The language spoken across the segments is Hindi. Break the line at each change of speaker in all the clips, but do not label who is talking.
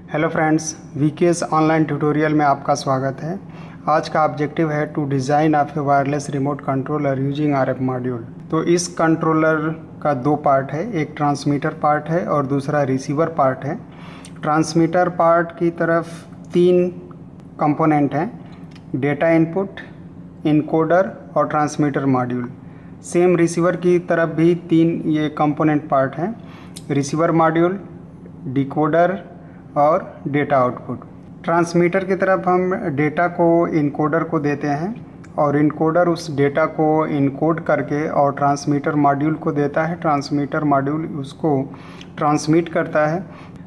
Hello friends, VKS online tutorial में आपका स्वागत है। आज का ऑब्जेक्टिव है to design of a wireless remote controller using RF module. तो इस कंट्रोलर का दो पार्ट है, एक ट्रांसमीटर पार्ट है और दूसरा रिसीवर पार्ट है। ट्रांसमीटर पार्ट की तरफ तीन कंपोनेंट हैं, डेटा इनपुट, इनकोडर और ट्रांसमीटर मॉड्यूल। सेम रिसीवर की तरफ भी तीन ये कंपोनेंट पार्ट हैं, रिसीवर मॉड्यूल, डिकोडर और डेटा आउटपुट। ट्रांसमीटर की तरफ हम डेटा को इनकोडर को देते हैं और इनकोडर उस डेटा को इनकोड करके और ट्रांसमीटर मॉड्यूल को देता है। ट्रांसमीटर मॉड्यूल उसको ट्रांसमिट करता है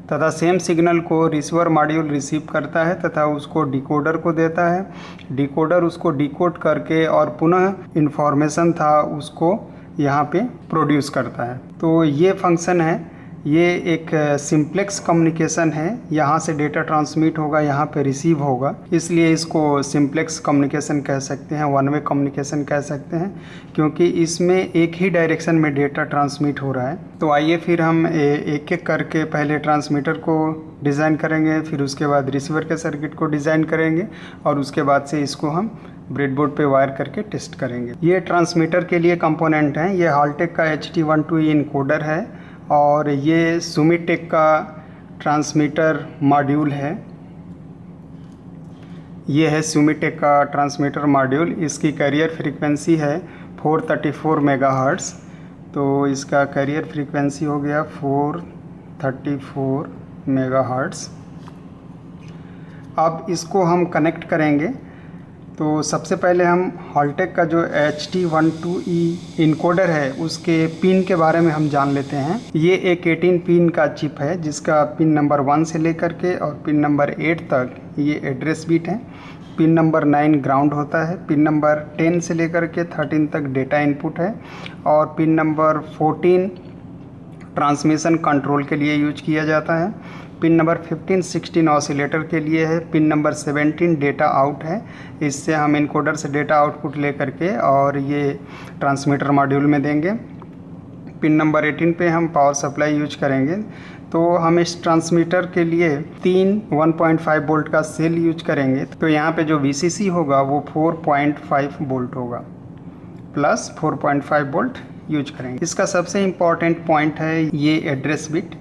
तथा सेम सिग्नल को रिसीवर मॉड्यूल रिसीव करता है तथा उसको डिकोडर को देता है। डिकोडर उसको डिकोड करके और पुनः इंफॉर्मेशन था उसको यहाँ पे प्रोड्यूस करता है। तो ये फंक्शन है, ये एक सिंप्लेक्स कम्युनिकेशन है। यहाँ से डेटा ट्रांसमिट होगा, यहाँ पे रिसीव होगा, इसलिए इसको सिंप्लेक्स कम्युनिकेशन कह सकते हैं, वन वे कम्युनिकेशन कह सकते हैं, क्योंकि इसमें एक ही डायरेक्शन में डेटा ट्रांसमिट हो रहा है। तो आइए फिर हम एक एक करके पहले ट्रांसमीटर को डिज़ाइन करेंगे, फिर उसके बाद रिसीवर के सर्किट को डिज़ाइन करेंगे और उसके बाद से इसको हम ब्रेडबोर्ड पे वायर करके टेस्ट करेंगे। ये ट्रांसमीटर के लिए कंपोनेंट हैं। ये हालटेक का HT12E इनकोडर है और ये सुमिटेक का ट्रांसमीटर मॉड्यूल है। ये है सुमिटेक का ट्रांसमीटर मॉड्यूल। इसकी कैरियर फ्रीक्वेंसी है 434 मेगाहर्ट्ज़। तो इसका कैरियर फ्रीक्वेंसी हो गया 434 मेगाहर्ट्ज़। अब इसको हम कनेक्ट करेंगे। तो सबसे पहले हम हालटेक का जो HT12E इनकोडर है उसके पिन के बारे में हम जान लेते हैं। ये एक 18 पिन का चिप है जिसका पिन नंबर 1 से लेकर के और पिन नंबर 8 तक ये एड्रेस बिट है। पिन नंबर 9 ग्राउंड होता है। पिन नंबर 10 से लेकर के 13 तक डेटा इनपुट है और पिन नंबर 14 ट्रांसमिशन कंट्रोल के लिए यूज किया जाता है। पिन नंबर 15, 16 ऑसिलेटर के लिए है। पिन नंबर 17 डेटा आउट है। इससे हम इनकोडर से डेटा आउटपुट ले करके और ये ट्रांसमीटर मॉड्यूल में देंगे। पिन नंबर 18 पे हम पावर सप्लाई यूज करेंगे। तो हम इस ट्रांसमीटर के लिए 3 1.5 वोल्ट का सेल यूज करेंगे। तो यहाँ पे जो VCC होगा वो 4.5 वोल्ट होगा, प्लस 4.5 वोल्ट यूज करेंगे। इसका सबसे इम्पॉर्टेंट पॉइंट है ये एड्रेस बिट।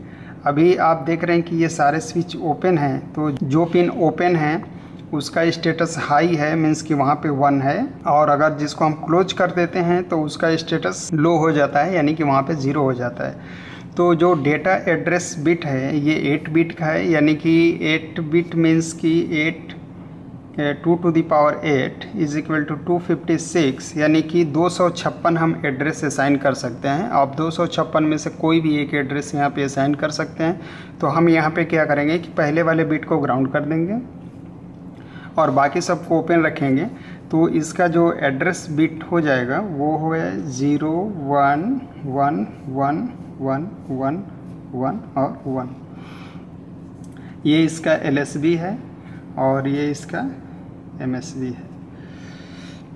अभी आप देख रहे हैं कि ये सारे स्विच ओपन हैं, तो जो पिन ओपन है उसका स्टेटस हाई है, मीन्स कि वहाँ पे 1 है, और अगर जिसको हम क्लोज कर देते हैं तो उसका स्टेटस लो हो जाता है, यानी कि वहाँ पे 0 हो जाता है। तो जो डेटा एड्रेस बिट है ये 8 बिट का है, यानी कि 8 बिट मीन्स कि 2 to the power 8 is equal to 256, यानी कि 256 हम एड्रेस असाइन कर सकते हैं। आप 256 में से कोई भी एक एड्रेस यहाँ पे असाइन कर सकते हैं। तो हम यहाँ पे क्या करेंगे कि पहले वाले बिट को ग्राउंड कर देंगे और बाकी सब को ओपन रखेंगे। तो इसका जो एड्रेस बिट हो जाएगा वो हो 0 1 1 1 1 1 1 और 1। ये इसका LSB है और ये इसका MSB है।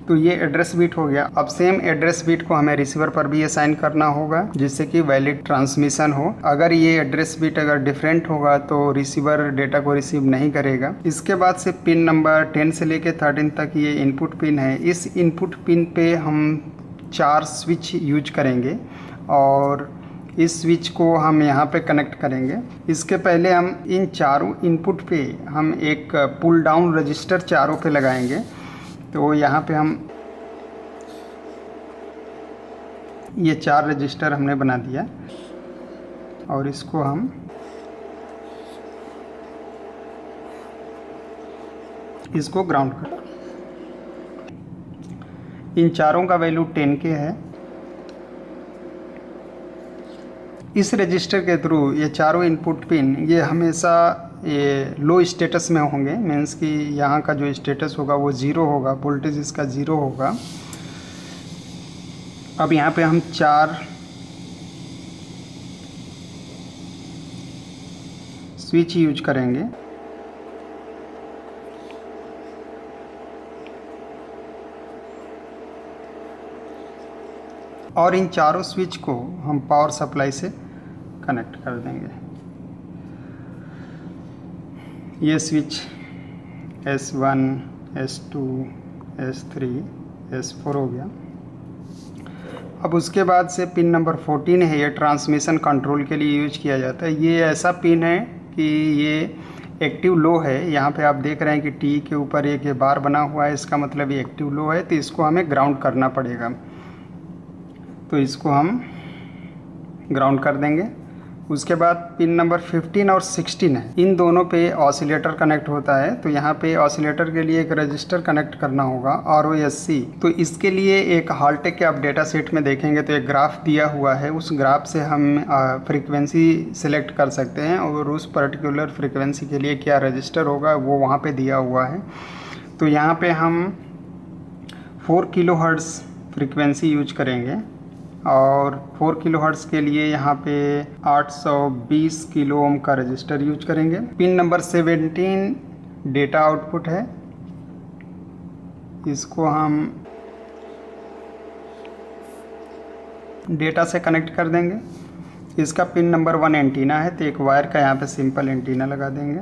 तो ये एड्रेस बिट हो गया। अब सेम एड्रेस बिट को हमें रिसीवर पर भी असाइन करना होगा जिससे कि वैलिड ट्रांसमिशन हो। अगर ये एड्रेस बिट अगर डिफरेंट होगा तो रिसीवर डेटा को रिसीव नहीं करेगा। इसके बाद से पिन नंबर 10 से लेके 13 तक ये इनपुट पिन है। इस इनपुट पिन पे हम 4 स्विच यूज करेंगे और इस स्विच को हम यहाँ पे कनेक्ट करेंगे। इसके पहले हम इन चारों इनपुट पे हम एक पुल डाउन रजिस्टर चारों पे लगाएंगे। तो यहाँ पे हम ये 4 रजिस्टर हमने बना दिया और इसको हम इसको ग्राउंड कर। इन चारों का वैल्यू 10K है। इस रजिस्टर के थ्रू ये चारों इनपुट पिन ये हमेशा ये लो स्टेटस में होंगे, मीन्स कि यहाँ का जो स्टेटस होगा वो 0 होगा, वोल्टेज इसका 0 होगा। अब यहाँ पे हम 4 स्विच यूज करेंगे। और इन चारों स्विच को हम पावर सप्लाई से कनेक्ट कर देंगे। ये switch S1, S2, S3, S4 हो गया। अब उसके बाद से पिन नंबर 14 है, ये ट्रांसमिशन कंट्रोल के लिए यूज किया जाता है। ये ऐसा पिन है कि ये एक्टिव लो है। यहाँ पे आप देख रहे हैं कि टी के ऊपर एक ये बार बना हुआ है, इसका मतलब ये एक्टिव लो है, तो इसको हमें ग्राउंड करना पड़ेगा। तो इसको हम ग्राउंड कर देंगे। उसके बाद पिन नंबर 15 और 16 है, इन दोनों पे ऑसिलेटर कनेक्ट होता है। तो यहाँ पे ऑसिलेटर के लिए एक रजिस्टर कनेक्ट करना होगा ROSC। तो इसके लिए एक हॉल्टेक के आप डेटा सेट में देखेंगे तो एक ग्राफ दिया हुआ है, उस ग्राफ से हम फ्रीक्वेंसी सिलेक्ट कर सकते हैं और उस पर्टिकुलर फ्रीक्वेंसी के लिए क्या रजिस्टर होगा वो वहाँ पे दिया हुआ है। तो यहाँ पे हम 4 किलोहर्ट्ज़ फ्रीक्वेंसी यूज करेंगे और 4 किलोहर्ट्ज़ के लिए यहाँ पे 820 किलो ओम का रजिस्टर यूज करेंगे। पिन नंबर 17 डेटा आउटपुट है, इसको हम डेटा से कनेक्ट कर देंगे। इसका पिन नंबर 1 एंटीना है, तो एक वायर का यहाँ पे सिंपल एंटीना लगा देंगे।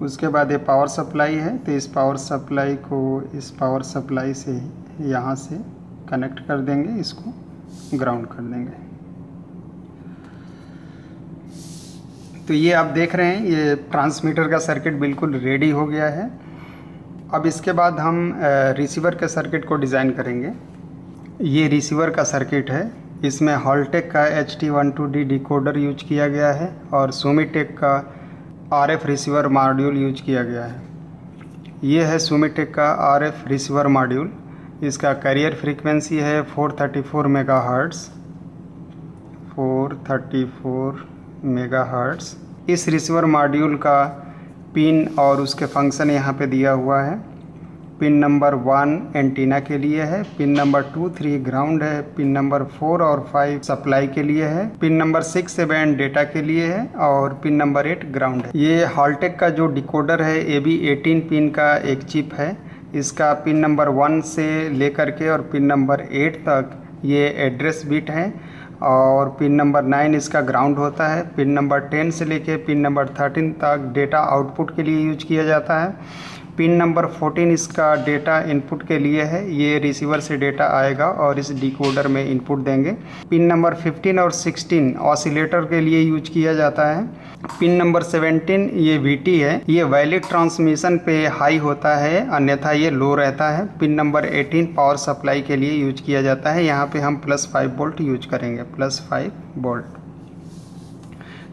उसके बाद ये पावर सप्लाई है, तो इस पावर सप्लाई को इस पावर सप्लाई से यहाँ से कनेक्ट कर देंगे, इसको ग्राउंड कर देंगे। तो ये आप देख रहे हैं ये ट्रांसमीटर का सर्किट बिल्कुल रेडी हो गया है। अब इसके बाद हम रिसीवर के सर्किट को डिज़ाइन करेंगे। ये रिसीवर का सर्किट है, इसमें हॉल्टेक का HT12D डिकोडर यूज किया गया है और सुमिटेक का RF रिसीवर मॉड्यूल यूज किया गया है। ये है सुमिटेक का RF रिसीवर मॉड्यूल, इसका कैरियर फ्रीक्वेंसी है 434 मेगाहर्ट्ज़। 434 मेगाहर्ट्ज़। इस रिसीवर मॉड्यूल का पिन और उसके फंक्शन यहाँ पे दिया हुआ है। पिन नंबर 1 एंटीना के लिए है, पिन नंबर 2, 3 ग्राउंड है, पिन नंबर 4 और 5 सप्लाई के लिए है, पिन नंबर 6, 7 डेटा के लिए है और पिन नंबर 8 ग्राउंड है। ये हॉल्टेक का जो डिकोडर है ये भी 18 पिन का एक चिप है। इसका पिन नंबर 1 से लेकर के और पिन नंबर 8 तक ये एड्रेस बिट है और पिन नंबर 9 इसका ग्राउंड होता है। पिन नंबर 10 से लेके पिन नंबर 13 तक डेटा आउटपुट के लिए यूज किया जाता है। पिन नंबर 14 इसका डेटा इनपुट के लिए है, ये रिसीवर से डेटा आएगा और इस डिकोडर में इनपुट देंगे। पिन नंबर 15 और 16 ऑसिलेटर के लिए यूज किया जाता है। पिन नंबर 17 ये VT है, ये वैलिड ट्रांसमिशन पे हाई होता है, अन्यथा ये लो रहता है। पिन नंबर 18 पावर सप्लाई के लिए यूज किया जाता है, यहाँ पे हम +5 वोल्ट यूज करेंगे, +5 वोल्ट।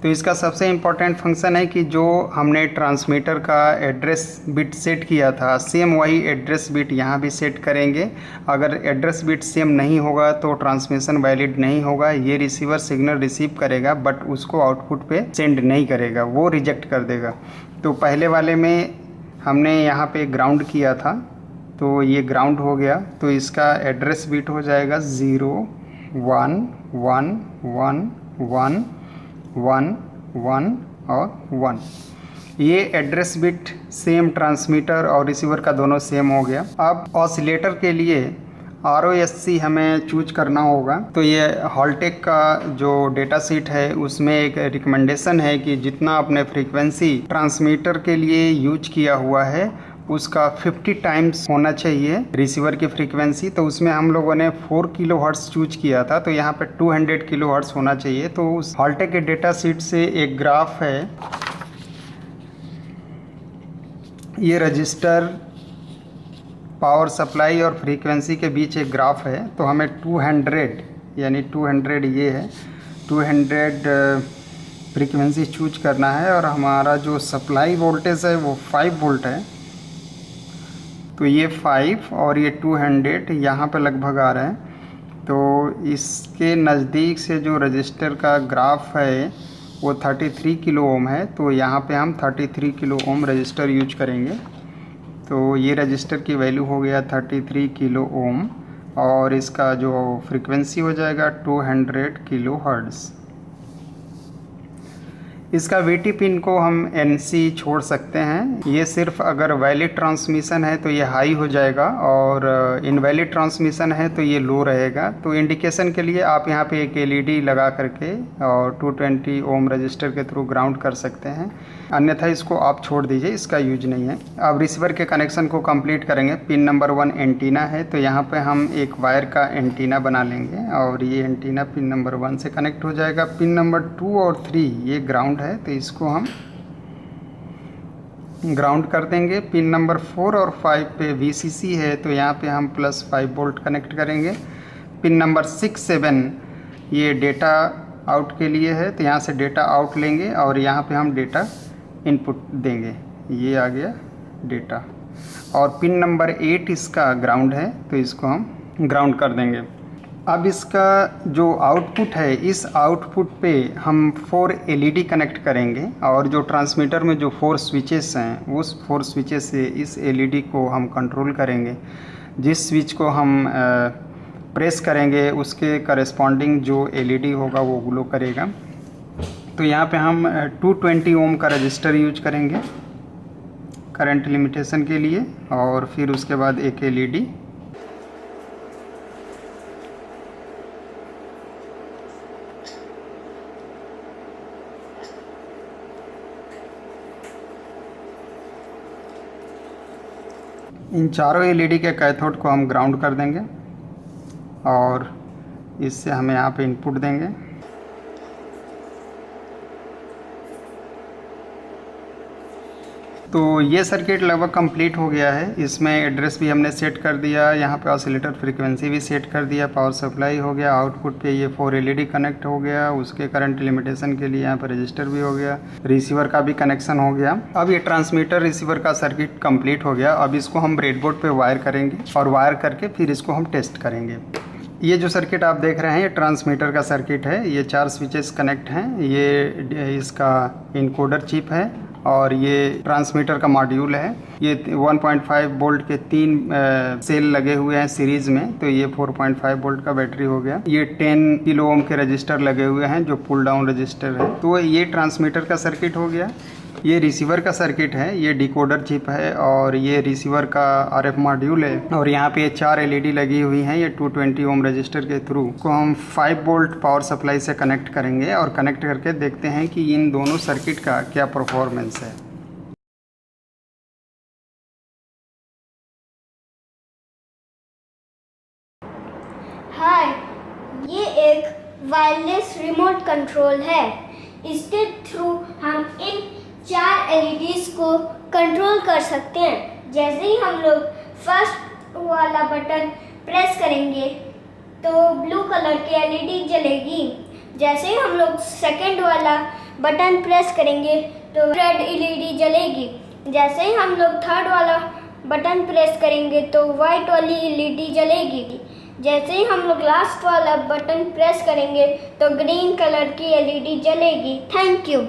तो इसका सबसे इम्पॉर्टेंट फंक्शन है कि जो हमने ट्रांसमीटर का एड्रेस बिट सेट किया था, सेम वही एड्रेस बिट यहाँ भी सेट करेंगे। अगर एड्रेस बिट सेम नहीं होगा तो ट्रांसमिशन वैलिड नहीं होगा। ये रिसीवर सिग्नल रिसीव करेगा बट उसको आउटपुट पे सेंड नहीं करेगा, वो रिजेक्ट कर देगा। तो पहले वाले में हमने यहाँ पे ग्राउंड किया था, तो ये ग्राउंड हो गया, तो इसका एड्रेस बिट हो जाएगा 0 1 1 1 1 1 1 और 1। ये एड्रेस बिट सेम ट्रांसमीटर और रिसीवर का दोनों सेम हो गया। अब ऑसिलेटर के लिए ROSC हमें चूज करना होगा। तो ये हॉल्टेक का जो डेटा शीट है उसमें एक रिकमेंडेशन है कि जितना अपने फ्रीक्वेंसी ट्रांसमीटर के लिए यूज किया हुआ है उसका 50 टाइम्स होना चाहिए रिसीवर की फ्रीक्वेंसी। तो उसमें हम लोगों ने 4 किलोहर्ट्ज़ चूज किया था, तो यहाँ पे 200 किलोहर्ट्ज़ होना चाहिए। तो उस हॉल्टेक के डेटा शीट से एक ग्राफ है, ये रजिस्टर पावर सप्लाई और फ्रीक्वेंसी के बीच एक ग्राफ है। तो हमें 200 यानी 200 ये है, 200 फ्रीक्वेंसी चूज करना है और हमारा जो सप्लाई वोल्टेज है वो 5 वोल्ट है। तो ये 5 और ये 200 यहाँ पे लगभग आ रहा है। तो इसके नज़दीक से जो रजिस्टर का ग्राफ है वो 33 किलो ओम है, तो यहाँ पे हम 33 किलो ओम रजिस्टर यूज करेंगे। तो ये रजिस्टर की वैल्यू हो गया 33 किलो ओम और इसका जो फ्रीक्वेंसी हो जाएगा 200 किलो हर्ट्ज़। इसका VT पिन को हम NC छोड़ सकते हैं। ये सिर्फ अगर वैलिड ट्रांसमिशन है तो ये हाई हो जाएगा और इनवैलिड ट्रांसमिशन है तो ये लो रहेगा। तो इंडिकेशन के लिए आप यहाँ पे एक LED लगा करके और 220 ओम रजिस्टर के थ्रू ग्राउंड कर सकते हैं। अन्यथा इसको आप छोड़ दीजिए, इसका यूज नहीं है। अब रिसीवर के कनेक्शन को कंप्लीट करेंगे। पिन नंबर 1 एंटीना है, तो यहाँ पे हम एक वायर का एंटीना बना लेंगे और ये एंटीना पिन नंबर 1 से कनेक्ट हो जाएगा। पिन नंबर 2 और 3 ये ग्राउंड है, तो इसको हम ग्राउंड कर देंगे। पिन नंबर 4 और 5 पे VCC है, तो यहाँ पे हम +5 वोल्ट कनेक्ट करेंगे। पिन नंबर 6, 7 ये डेटा आउट के लिए है, तो यहाँ से डेटा आउट लेंगे और यहाँ पे हम डेटा इनपुट देंगे। ये आ गया डेटा। और पिन नंबर 8 इसका ग्राउंड है, तो इसको हम ग्राउंड कर देंगे। अब इसका जो आउटपुट है, इस आउटपुट पे हम 4 LED कनेक्ट करेंगे और जो ट्रांसमीटर में जो 4 स्विचेस हैं, उस 4 स्विचेस से इस LED को हम कंट्रोल करेंगे। जिस स्विच को हम प्रेस करेंगे उसके करस्पॉन्डिंग जो LED होगा वो ग्लो करेगा। तो यहाँ पे हम 220 ओम का रजिस्टर यूज करेंगे करंट लिमिटेशन के लिए, और फिर उसके बाद एक LED। इन चारों LED के कैथोड को हम ग्राउंड कर देंगे और इससे हमें यहाँ पे इनपुट देंगे। तो ये सर्किट लगभग कंप्लीट हो गया है। इसमें एड्रेस भी हमने सेट कर दिया, यहाँ पे ऑसिलेटर फ्रीक्वेंसी भी सेट कर दिया, पावर सप्लाई हो गया, आउटपुट पे ये 4 LED कनेक्ट हो गया, उसके करंट लिमिटेशन के लिए यहाँ पर रजिस्टर भी हो गया, रिसीवर का भी कनेक्शन हो गया। अब ये ट्रांसमीटर रिसीवर का सर्किट कंप्लीट हो गया। अब इसको हम ब्रेडबोर्ड पे वायर करेंगे और वायर करके फिर इसको हम टेस्ट करेंगे। ये जो सर्किट आप देख रहे हैं ये ट्रांसमीटर का सर्किट है। ये 4 स्विचेस कनेक्ट हैं, ये इसका इनकोडर चिप है और ये ट्रांसमीटर का मॉड्यूल है। ये 1.5 वोल्ट के 3 सेल लगे हुए हैं सीरीज में, तो ये 4.5 वोल्ट का बैटरी हो गया। ये 10 किलो ओम के रजिस्टर लगे हुए हैं जो पुल डाउन रजिस्टर है। तो ये ट्रांसमीटर का सर्किट हो गया। ये रिसीवर का सर्किट है, ये डिकोडर चिप है और ये रिसीवर का RF मॉड्यूल है। और यहाँ पे 4 LED लगी हुई हैं ये 220 ओम रजिस्टर के थ्रू को हम 5 वोल्ट पावर सप्लाई से कनेक्ट करेंगे और कनेक्ट करके देखते हैं कि इन दोनों सर्किट का क्या परफॉर्मेंस है।
हाय, ये एक वायरलेस रिमोट कंट्रोल है। इसके थ्रू हम इन 4 LEDs को कंट्रोल कर सकते हैं। जैसे ही हम लोग फर्स्ट वाला बटन प्रेस करेंगे तो ब्लू कलर की LED जलेगी। जैसे ही हम लोग सेकंड वाला बटन प्रेस करेंगे तो रेड LED जलेगी। जैसे ही हम लोग थर्ड वाला बटन प्रेस करेंगे तो वाइट वाली LED जलेगी। जैसे ही हम लोग लास्ट वाला बटन प्रेस करेंगे तो ग्रीन कलर की LED जलेगी। Thank you.